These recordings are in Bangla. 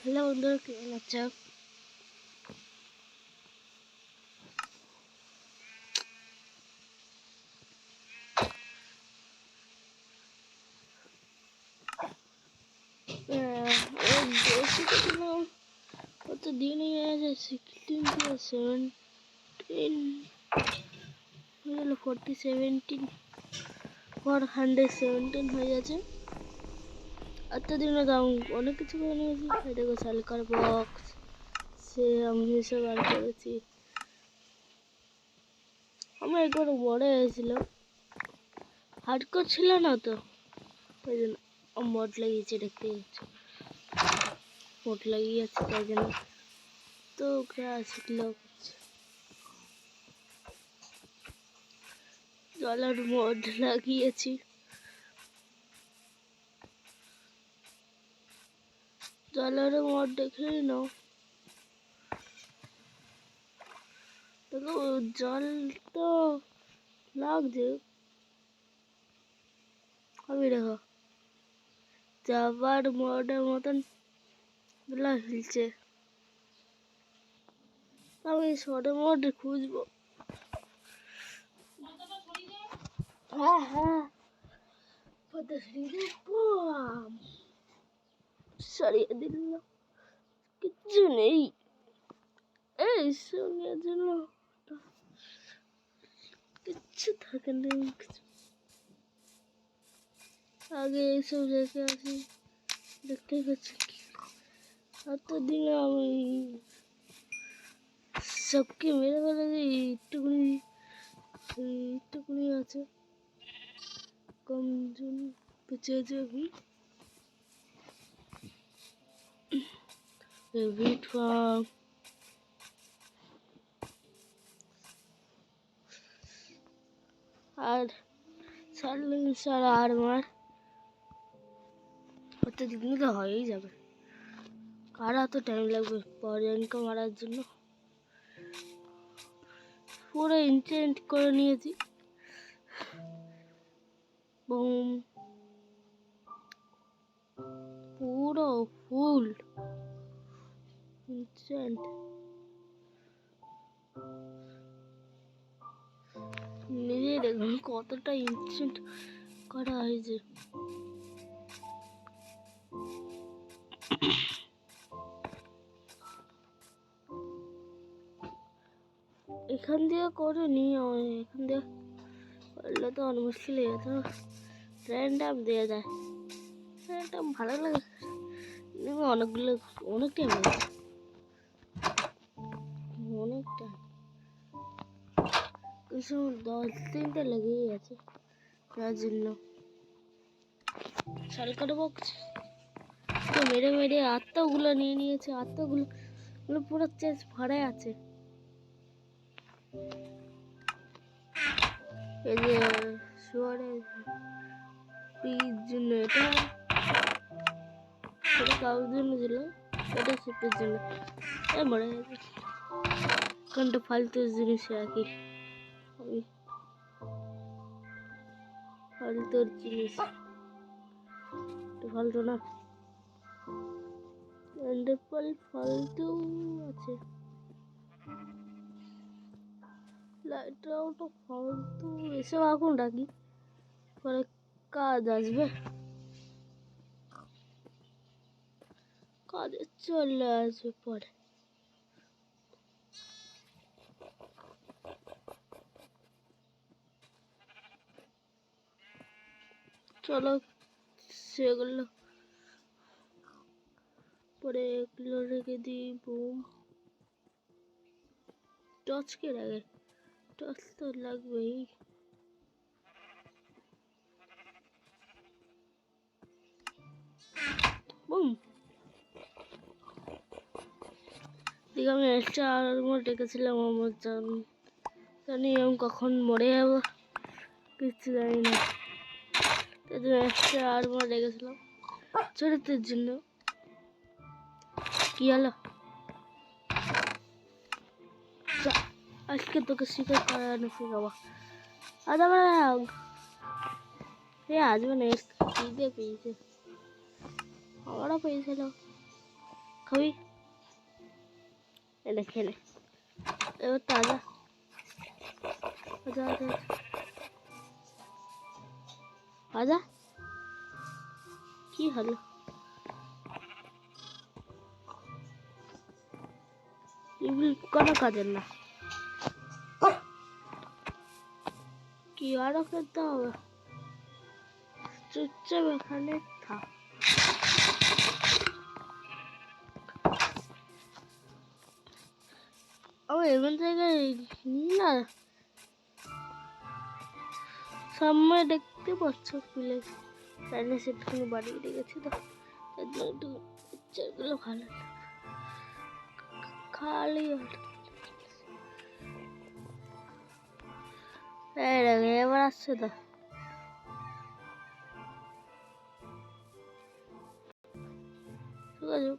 হ্যালো বন্ধুরা, কেমন আছো? কত দিন হয়ে গেছে, 16 plus 17 হয়ে গেল, 17 417 হয়ে গেছে। এতদিনে দাম অনেক কিছু করে নিয়েছি। দেখো, সালকার বক্স, সে আমি এসব আর করেছি। আমার একবার বড় হয়েছিল, হার্ডকোর ছিল না তো, তাই জন্য মড লাগিয়েছে। দেখতে পাচ্ছি মড লাগিয়েছে, তাই জন্য তো ক্রাশ লাগছে। জলের মড লাগিয়েছি, জলের মড দেখে নাও। দেখো জল তো লাগছে, আমি দেখো যাবার মডের মতন হিলছে। আমি শর্ট মোড খুঁজবো। হ্যাঁ হ্যাঁ, সরিয়ে দিলাম, কিচ্ছু নেই এই সঙ্গের জন্য, কিচ্ছু থাকে না। আগে এইসব রেখে আসি, দেখতেই পাচ্ছি এতদিনে আমি সবকে মেরে ফেলে দিই। একটুকুনি আছে, কম জন বেঁচে যাবি। আর সাইলেন্সার আর্মার প্রত্যেকদিন তো হয়েই যাবে। আর এত টাইম লাগবে পরেনকে মারার জন্য? পুরো ইনচেন্ট করে নিয়েছি। বুম, পুরো ফুল ইনচেন্ট। নিজে দেখুন কতটা ইনচেন্ট করা হয়েছে। এখান দিয়ে করে নিয়ে এখান দিয়ে করলে তো অনেক মুশকিল হয়ে যেত। র্যান্ডাম দেওয়া যায়, র্যান্ডাম ভালো লাগে। অনেকগুলো, অনেক টাইম লাগে, অনেকটা কিছু 10 দিনটা লেগেই গেছে তার জন্য। সালকার বক্স তো মেরে মেরে আত্মাগুলো নিয়ে নিয়েছে। আত্মাগুলো পুরো চেঞ্জ ভরে আছে। এই যে শুয়ারের পির জন্য, এটা কাউর জন্য ছিল, এটা সুপের জন্য মরে গেছে। কোনটা ফালতু জিনিস রাখি আমি, ফালতুর জিনিস ফালতু না, ফালতু আছে। লাইটটাও তো ফালতু, এসব এখন রাখি, পরে কাজ আসবে, কাজে চলে আসবে পরে। চলো সেগুলো পরে এগুলো রেখে দিই। বুম, টর্চ কে লাগে? টর্চ তো লাগবেই। বুম, দিকে আমি এক্সট্রা আর্মার ডেকেছিলাম। আমার জানি আমি কখন মরে যাবো কিছু জানি না, তাই জন্য এক্সট্রা আর্মার ডেকেছিলাম চরিত্রের জন্য। কি হলো? আজকে তোকে শিকার করানো শেখাবো। আসবে না, খিদে পেয়েছে, আমারও পেয়েছিল। খাবি? এনে খেলে এবার তাজা আজা আজা আজা কি হলো? এগুলি কোনো কাজের না। কি আরো খেতে হবে? চুপচাপ এখানে থাক। আমার এমন জায়গায় না সামনে দেখতে পাচ্ছ খুলে লাইনে সেটখানে বাড়িয়ে রেখেছি তো তার জন্য একটু পিকচারগুলো ভালো খালি এবার আসছে তো ঠিক আছে।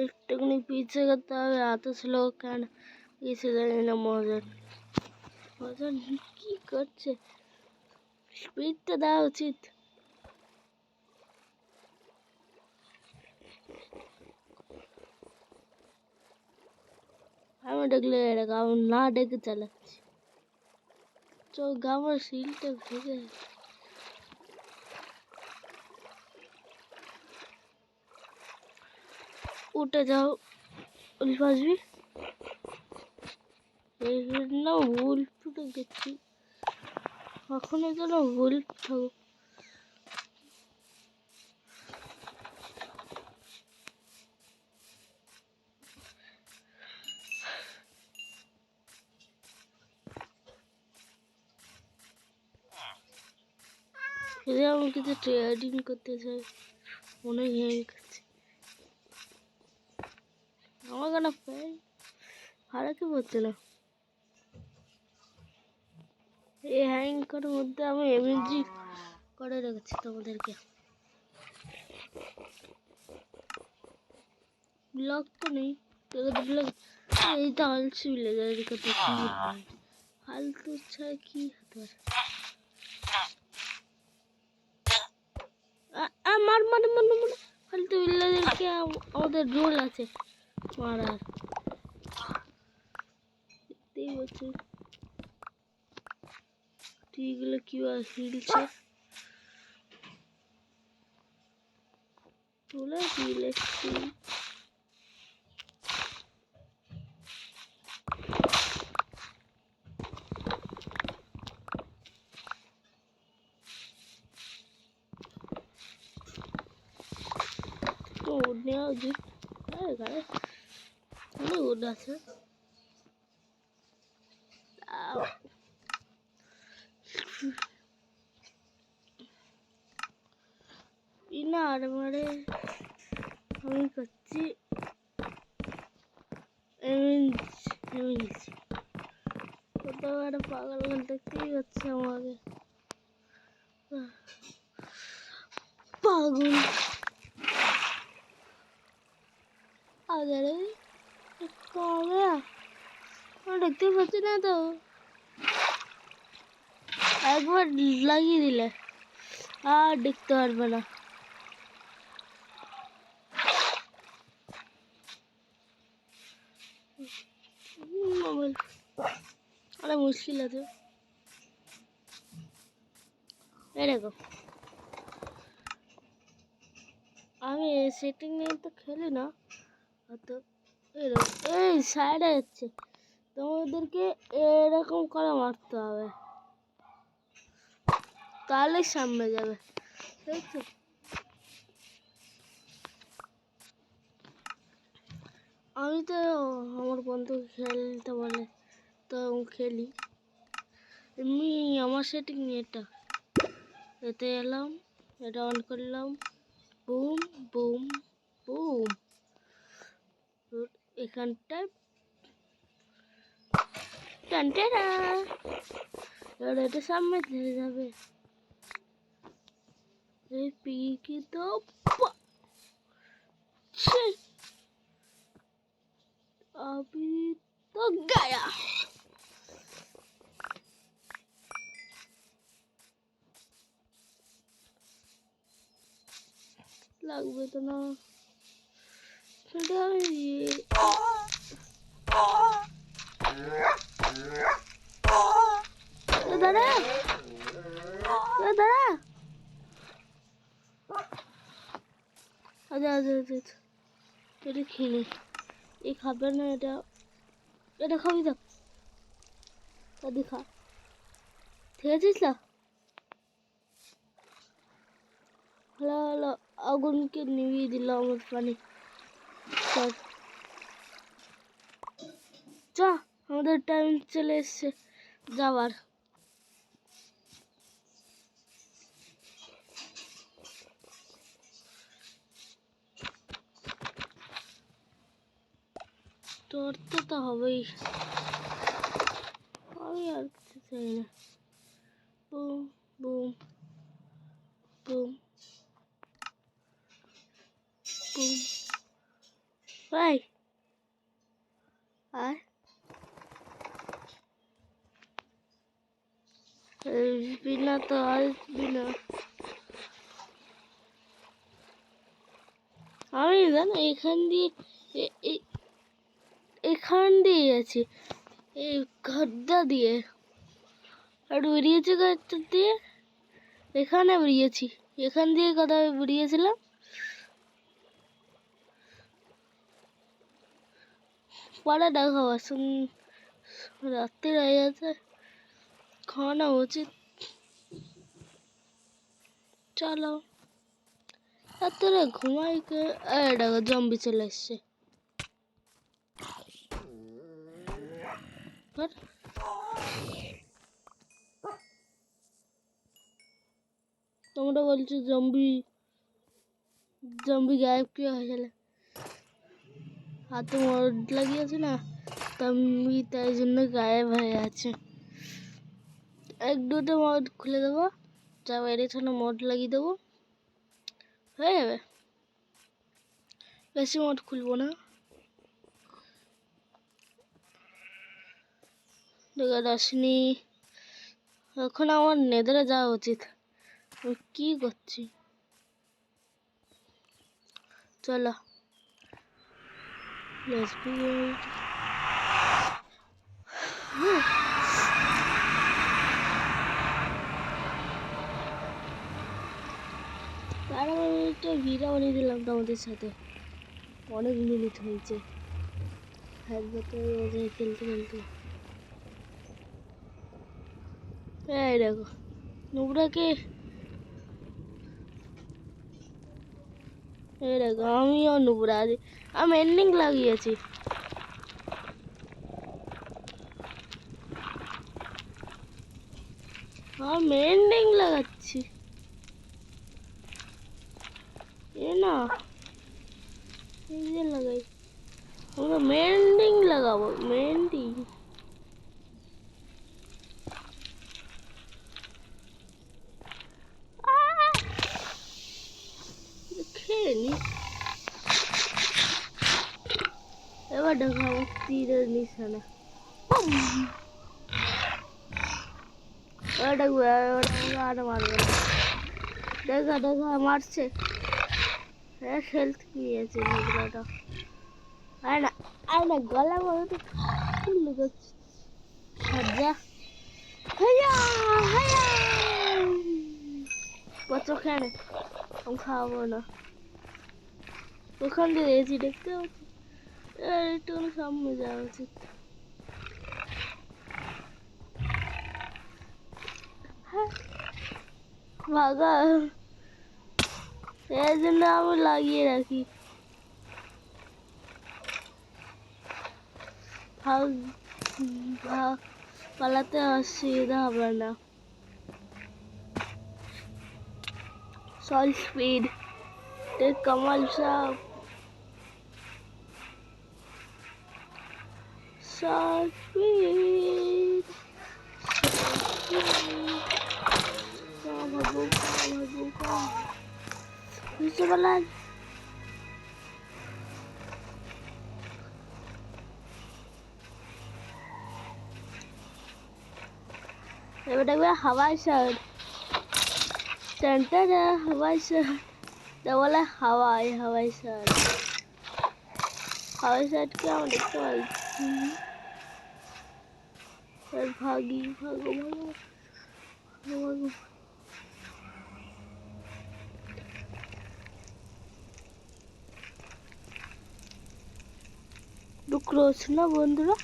একটুখানি পিছিয়ে করতে হবে, এত স্লো কেন পিছিয়ে জানি না। মজার মজার কি করছে? স্পিডটা দেওয়া উচিত। আমি দেখলে এরকম না ডেকে চালাচ্ছি। চোখ আমার শিলটা ভেঙে উঠে যাও। উল্ফ আসবি না উল্ফ তো দেখছি কখনো যেন উল্ফ থাকুক। যদি আমি কিছু ট্রেডিং করতে চাই অনেক হ্যাং করছে আমার কেন প্যান হারাতে পারছে না। এই হ্যাং করার মধ্যে আমি এমএনজি করে রেখেছি তোমাদেরকে। ব্লগ তো নেই ব্লগ এইটা আলসি লেজারের কথা কি ফালতু ছাড়া কি হতে পারে। মার মানে মনে মনে ফালতু বিল্লাদেরকে আমাদের রোল আছে মারার। দেখতেই পাচ্ছি এইগুলো কিভাবে হিলছে তুলে হিলেছি। তো উড নেওয়া উচিত গায়ে অনেক উড আছে। না আরে আমি করছি কোথাও একটা পাগল দেখতেই হচ্ছে আমাকে পাগল। আগে কবে দেখতে পাচ্ছি না তো একবার লাগিয়ে দিলে আর দেখতে পারবে না। মোবাইল অনেক মুশকিল আছে। এরকম আমি সেটিং নিয়ে তো খেলি না অত। এরকম এই সাইডে যাচ্ছে তোমাদেরকে এরকম করে মারতে হবে তাহলে সামনে যাবে দেখছো। আমি তো আমার বন্ধু খেলতে বলে তো খেলি এমনি আমার সেটিং নিয়ে এটা এতে এলাম এটা অন করলাম বুম বুম বুম এখানটায় টানটেরা এবার এটা সামনে ধরে যাবে। এই পিকি তো अभी तो गया। লাগবে তো না দাঁড়া দাঁড়া আচ্ছা আচ্ছা আচ্ছা এটা খেয়ে নে এই খাবে না এটা এটা খাবি তো দাদি খা ঠিক আছিস না হলো হলো আগুনকে নিভিয়ে দিল আমার পানি চল চ আমাদের টাইম চলে এসছে যাওয়ার তোর তো হবেই আমি আর কিছু চাই না বুম বুম বুম বুম ভাই আর বিনা তো আসবি না আমি জানো এখান দিয়ে এখান দিয়ে গেছি এই ঘরটা দিয়ে আর বেরিয়েছে গাছটা দিয়ে এখানে বেরিয়েছি এখান দিয়ে কোথাও বেরিয়েছিলাম পরে দেখা আসুন রাত্রি হয়ে গেছে খাওয়ানো উচিত চলো আর তোরা ঘুমাই দেখো জম্বি চলে এসছে তোমরা বলছো জম্বি জম্বি গায়েব কি হয়ে গেলে হাতে মদ লাগিয়েছে না জম্বি তাই জন্য গায়েব হয়ে আছে এক দুটো মদ খুলে দেবো যা বাইরে ছাড়া মদ লাগিয়ে দেবো হয়ে যাবে বেশি মদ খুলবো না দেখা রশনি এখন আমার নেদারে যাওয়া উচিত আমি কি করছি চলো তার আমি একটা ভিডিও বানিয়ে দিলাম তোমাদের সাথে অনেক মিনিট হয়েছে খেলতে খেলতে এই দেখো নুবরাকে এই দেখো আমিও নুবরা আমি এন্ডিং লাগিয়েছি আমি এন্ডিং লাগাচ্ছি এ না এই যে লাগাই আমরা মেন্ডিং লাগাবো মেন্ডিং খেয়ে নি এবার দেখাবো তীরের নিশানা আর মারবে না দেখা দেখা মারছে হ্যাঁ হেলথ নিয়েছে মুদ্রাটা আয় না গলা বলো তো লুকাচ্ছে সাজা হাইয়া হাইয়া কত খেয়ে আমি খাওয়াবো না ওখান দিয়ে এসি দেখতে পাচ্ছি একটু সামনে যাওয়া উচিত ভাগা এর জন্য আমি লাগিয়ে রাখি পালাতে অসুবিধা হবে না সল স্পিড কমাল সব সল স্পিড বুঝতে পারলেন এবার দেখবে হাওয়াই শহর হওয়াই শহর তা বলে হাওয়াই হাওয়াই শার্ট, হাওয়াই শার্টকে আমরা দেখতে পাচ্ছি। ভাগি ভাগো ভাগো ভাগো। ক্রোচ না বন্ধুরা,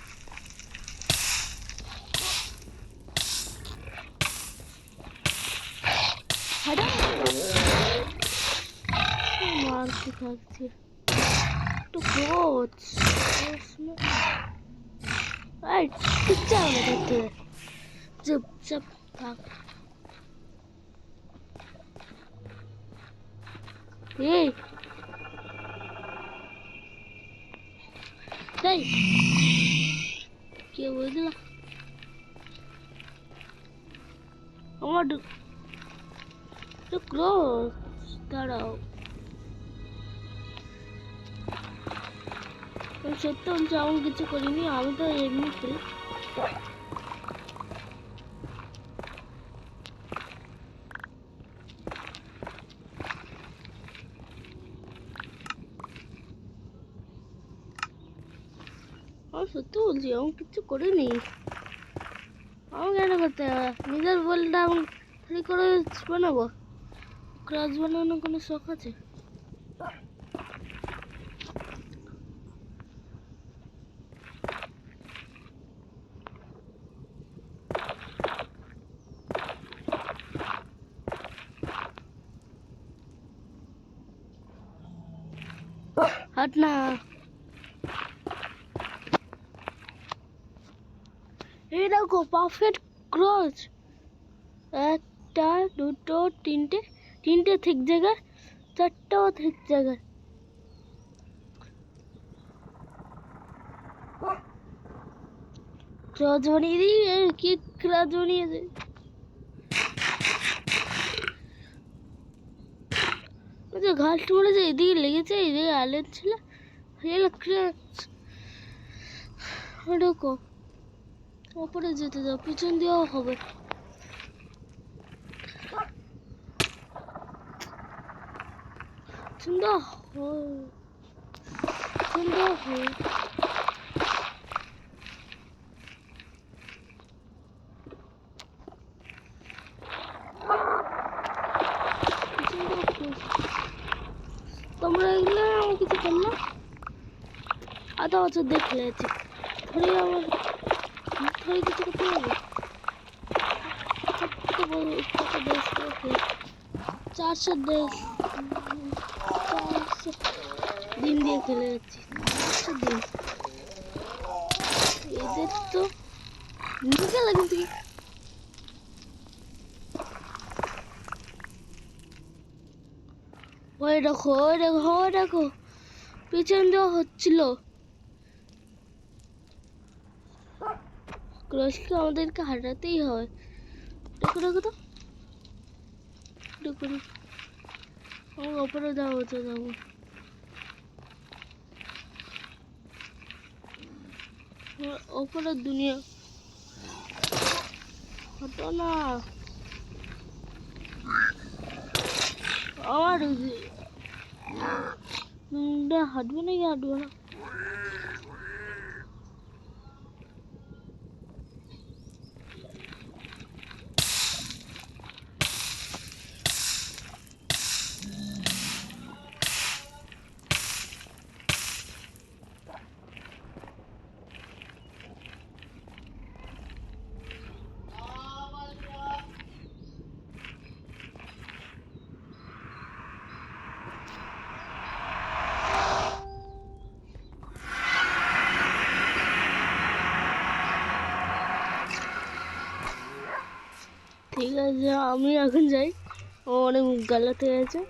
মারতে থাকছে একটু ক্রোচ করতে চুপচাপ থাক। এই কে বুঝল আমার ক্লোজ, দাঁড়াও সত্যি বলছি আমি কিছু করিনি, আমি তো এমনি খেলি। আমি সত্যি বলছি আমি কিছু করিনি। আমি কেন করতে হবে, নিজের বলটা আমি খালি করে বানাবো। ক্রাশ বানানোর কোনো শখ আছে? হাট না, এই দেখো পারফেক্ট ক্রস, একটা দুটো তিনটে, তিনটে ঠিক জায়গায়, চারটাও ঠিক জায়গায়। ক্রস বানিয়ে দিই, কি ক্রস বানিয়ে দিই। ঘাসটা মনে হচ্ছে এদিকে লেগেছে, এদিকে আলের ছিল দেখো ওপরে যেতে দাও, পিছন দিয়েও হবে। সুন্দর সুন্দর হয়। তোমরা এগুলো আমার কিছু করলে আধা বছর দেখে আছে, ধরে আমার ধরে কিছু করতে হবে। 400 দিন দিয়ে খেলে যাচ্ছি, 400 দিন। এদের তো নিচে লাগে তুই। ওই দেখো ওই দেখো ওই দেখো পিছন দেওয়া হচ্ছিল। ক্রসকে আমাদেরকে হাঁটাতেই হয়। দেখো দেখো তো দেখো, আমার ওপরে যাবো তো যাবো। ওপরের দুনিয়া হতো না আমার, হাঁটবে নাকি হাঁটবে না। ঠিক আছে আমি এখন যাই, অনেক গালাতে আছে।